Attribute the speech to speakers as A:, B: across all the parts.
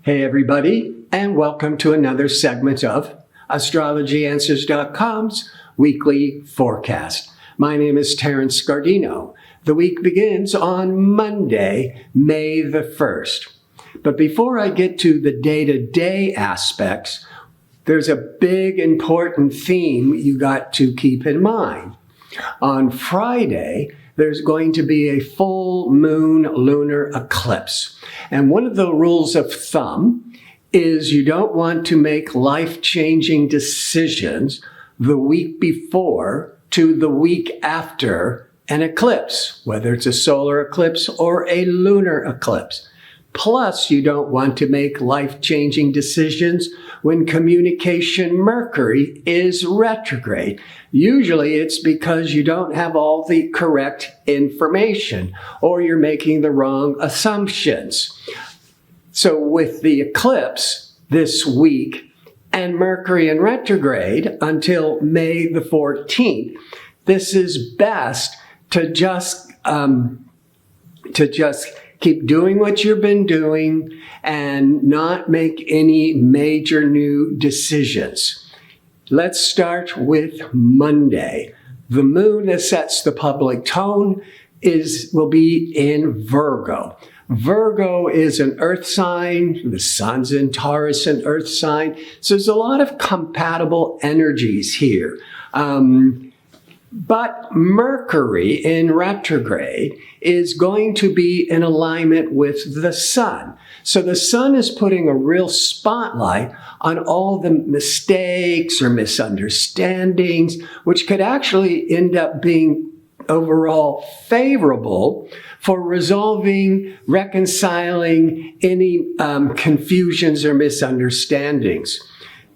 A: Hey everybody, and welcome to another segment of AstrologyAnswers.com's weekly forecast. My name is Terence. The week begins on Monday, May the 1st. But before I get to the day-to-day aspects, there's a big important theme you got to keep in mind. On Friday, there's going to be a full moon lunar eclipse. And one of the rules of thumb is you don't want to make life-changing decisions the week before to the week after an eclipse, whether it's a solar eclipse or a lunar eclipse. Plus, you don't want to make life-changing decisions when communication Mercury is retrograde. Usually it's because you don't have all the correct information or you're making the wrong assumptions. So with the eclipse this week and Mercury in retrograde until May the 14th, this is best to just keep doing what you've been doing and not make any major new decisions. Let's start with Monday. The moon that sets the public tone will be in Virgo. Virgo is an earth sign. The sun's in Taurus, an earth sign. So there's a lot of compatible energies here. But Mercury in retrograde is going to be in alignment with the sun. So the sun is putting a real spotlight on all the mistakes or misunderstandings, which could actually end up being overall favorable for resolving, reconciling any confusions or misunderstandings.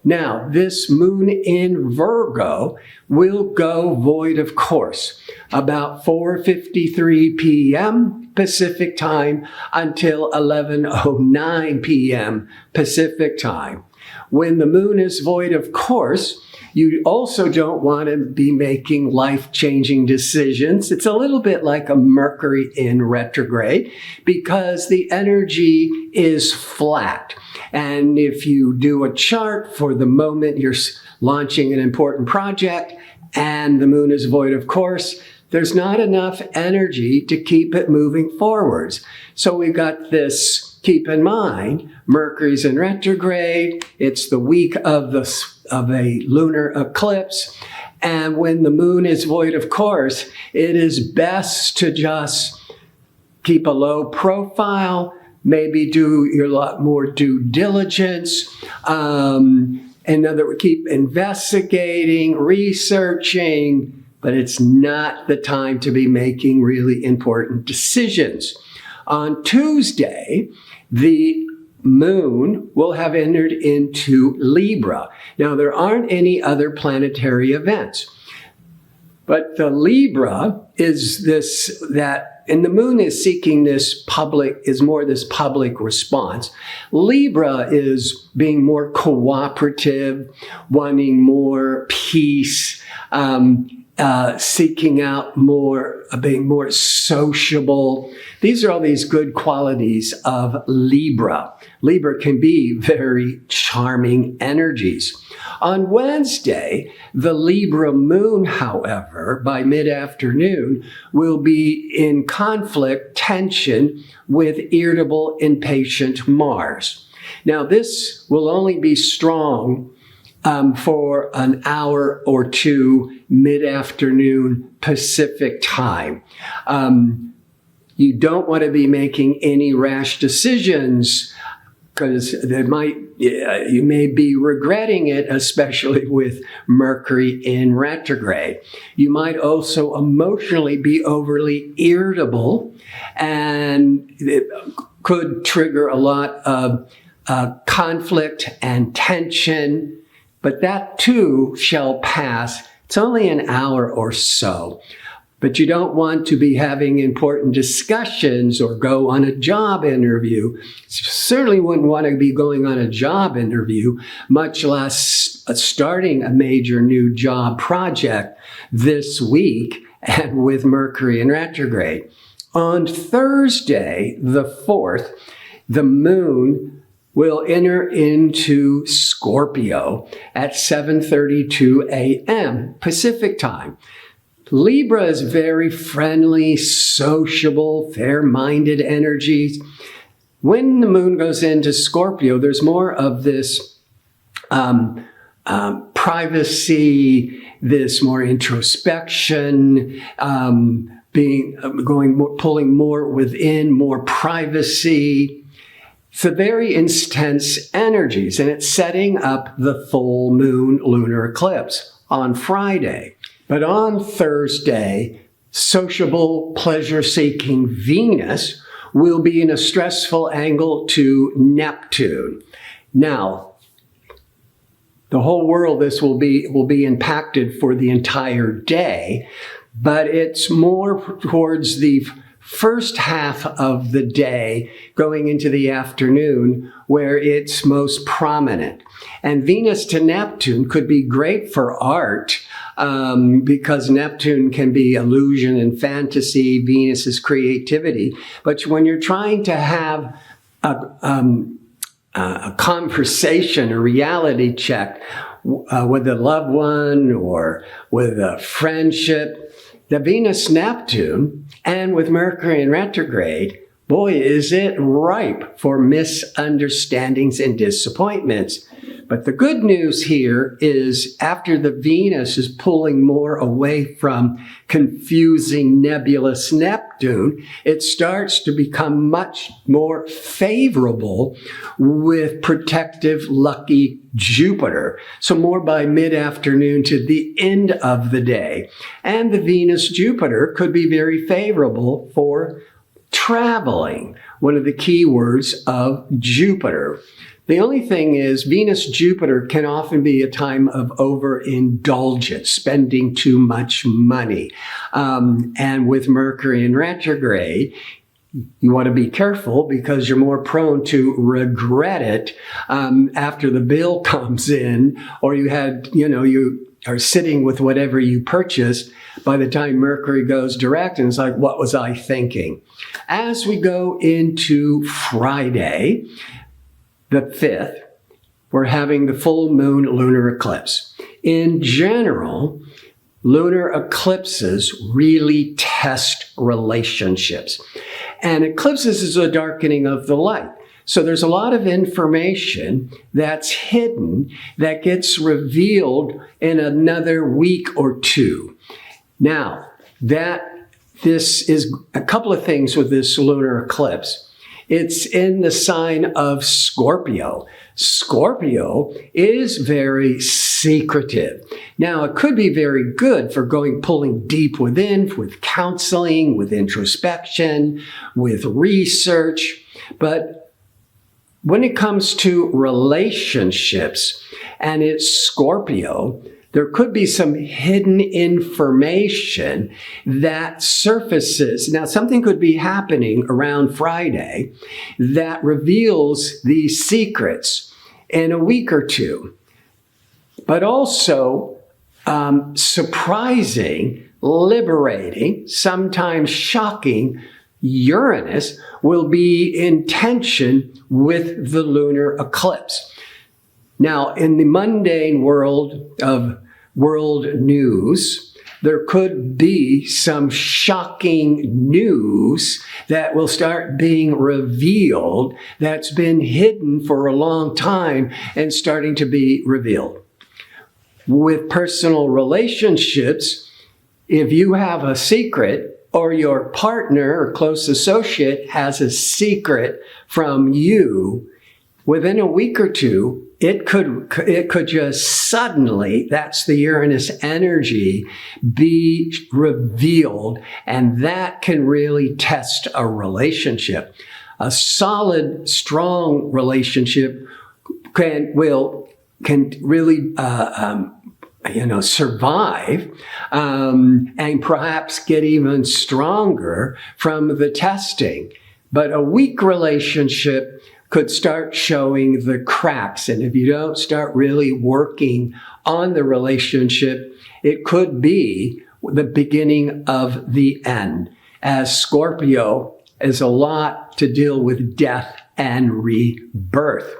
A: Now, this moon in Virgo will go void of course about 4:53 p.m. Pacific time until 11:09 p.m. Pacific time. When the moon is void of course, you also don't want to be making life-changing decisions. It's a little bit like a Mercury in retrograde because the energy is flat. And if you do a chart for the moment you're launching an important project and the moon is void of course, there's not enough energy to keep it moving forwards. So we've got this, keep in mind, Mercury's in retrograde. It's the week of a lunar eclipse. And when the moon is void of course, it is best to just keep a low profile, maybe do a lot more due diligence. In other words, keep investigating, researching, but it's not the time to be making really important decisions. On Tuesday, the moon will have entered into Libra. Now, there aren't any other planetary events, but the Libra is and the moon is seeking this public response. Libra is being more cooperative, wanting more peace, seeking out more, being more sociable. These are all these good qualities of Libra. Libra can be very charming energies. On Wednesday, the Libra moon, however, by mid-afternoon, will be in conflict, tension with irritable, impatient Mars. Now, this will only be strong for an hour or two mid-afternoon Pacific time. You don't want to be making any rash decisions because you may be regretting it, especially with Mercury in retrograde. You might also emotionally be overly irritable, and it could trigger a lot of conflict and tension, but that too shall pass. It's only an hour or so. But you don't want to be having important discussions or go on a job interview. Certainly wouldn't want to be going on a job interview, much less starting a major new job project this week and with Mercury in retrograde. On Thursday, the 4th, the moon will enter into Scorpio at 7:32 a.m. Pacific time. Libra is very friendly, sociable, fair-minded energies. When the moon goes into Scorpio, there's more of this privacy, this more introspection, pulling more within, more privacy. It's a very intense energies, and it's setting up the full moon lunar eclipse on Friday. But on Thursday, sociable, pleasure-seeking Venus will be in a stressful angle to Neptune. Now, the whole world, this will be impacted for the entire day, but it's more towards the first half of the day going into the afternoon where it's most prominent. And Venus to Neptune could be great for art because Neptune can be illusion and fantasy. Venus is creativity. But when you're trying to have a conversation, a reality check with a loved one or with a friendship, the Venus-Neptune, and with Mercury in retrograde, boy, is it ripe for misunderstandings and disappointments. But the good news here is after the Venus is pulling more away from confusing nebulous Neptune, it starts to become much more favorable with protective, lucky Jupiter. So more by mid-afternoon to the end of the day. And the Venus-Jupiter could be very favorable for traveling, one of the key words of Jupiter. The only thing is Venus-Jupiter can often be a time of overindulgence, spending too much money. And with Mercury in retrograde, you want to be careful because you're more prone to regret it after the bill comes in, or you are sitting with whatever you purchased by the time Mercury goes direct, and it's like, what was I thinking? As we go into Friday, the 5th, we're having the full moon lunar eclipse. In general, lunar eclipses really test relationships. And eclipses is a darkening of the light. So there's a lot of information that's hidden that gets revealed in another week or two. Now, this is a couple of things with this lunar eclipse. It's in the sign of Scorpio. Scorpio is very secretive. Now, it could be very good for pulling deep within, with counseling, with introspection, with research. But when it comes to relationships, and it's Scorpio, there could be some hidden information that surfaces. Now, something could be happening around Friday that reveals these secrets in a week or two. But also surprising, liberating, sometimes shocking, Uranus will be in tension with the lunar eclipse. Now, in the mundane world of world news, there could be some shocking news that will start being revealed that's been hidden for a long time and starting to be revealed. With personal relationships, if you have a secret or your partner or close associate has a secret from you, within a week or two, it could just suddenly, that's the Uranus energy, be revealed, and that can really test a relationship. A solid, strong relationship can really survive and perhaps get even stronger from the testing. But a weak relationship could start showing the cracks. And if you don't start really working on the relationship, it could be the beginning of the end. As Scorpio is a lot to deal with death and rebirth.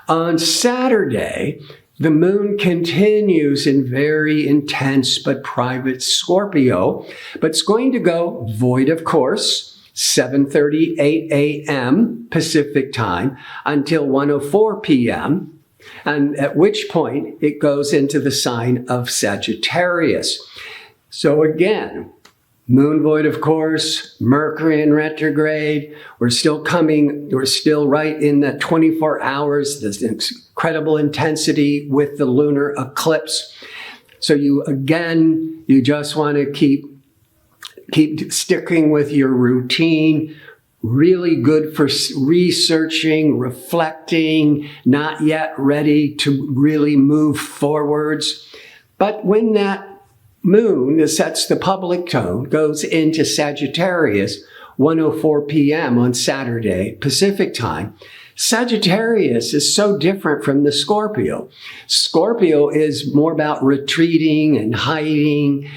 A: On Saturday, the moon continues in very intense but private Scorpio, but it's going to go void of course, 7:38 a.m. Pacific time until 1:04 p.m., and at which point it goes into the sign of Sagittarius. So again, moon void of course, Mercury in retrograde. We're still right in that 24 hours, this incredible intensity with the lunar eclipse. So you just want to keep sticking with your routine. Really good for researching, reflecting, not yet ready to really move forwards. But when that moon, that sets the public tone, goes into Sagittarius, 1:04 p.m. on Saturday, Pacific time. Sagittarius is so different from the Scorpio. Scorpio is more about retreating and hiding.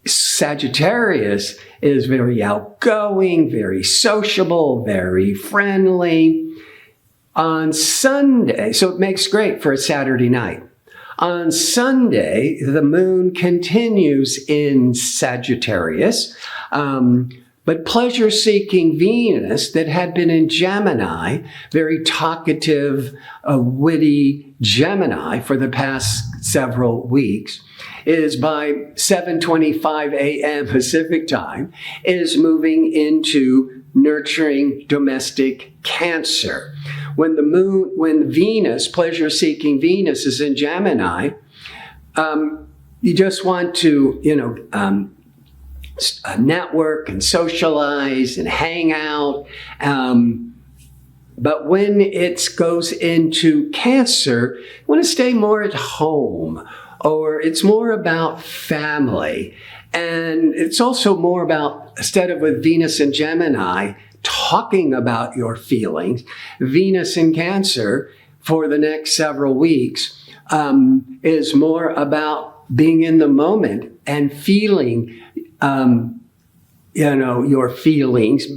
A: Sagittarius is very outgoing, very sociable, very friendly. On Sunday, so it makes great for a Saturday night. On Sunday, the moon continues in Sagittarius, but pleasure-seeking Venus that had been in Gemini, very talkative, witty Gemini for the past several weeks, is by 7:25 a.m. Pacific time, is moving into nurturing domestic Cancer. When Venus, pleasure-seeking Venus, is in Gemini, you just want to, network and socialize and hang out. But when it goes into Cancer, you want to stay more at home, or it's more about family. And it's also more about, instead of with Venus and Gemini, talking about your feelings, Venus in Cancer for the next several weeks is more about being in the moment and feeling, your feelings.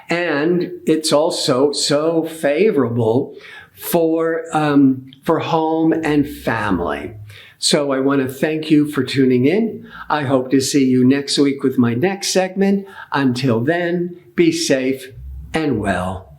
A: And it's also so favorable for home and family. So I want to thank you for tuning in. I hope to see you next week with my next segment. Until then, be safe and well.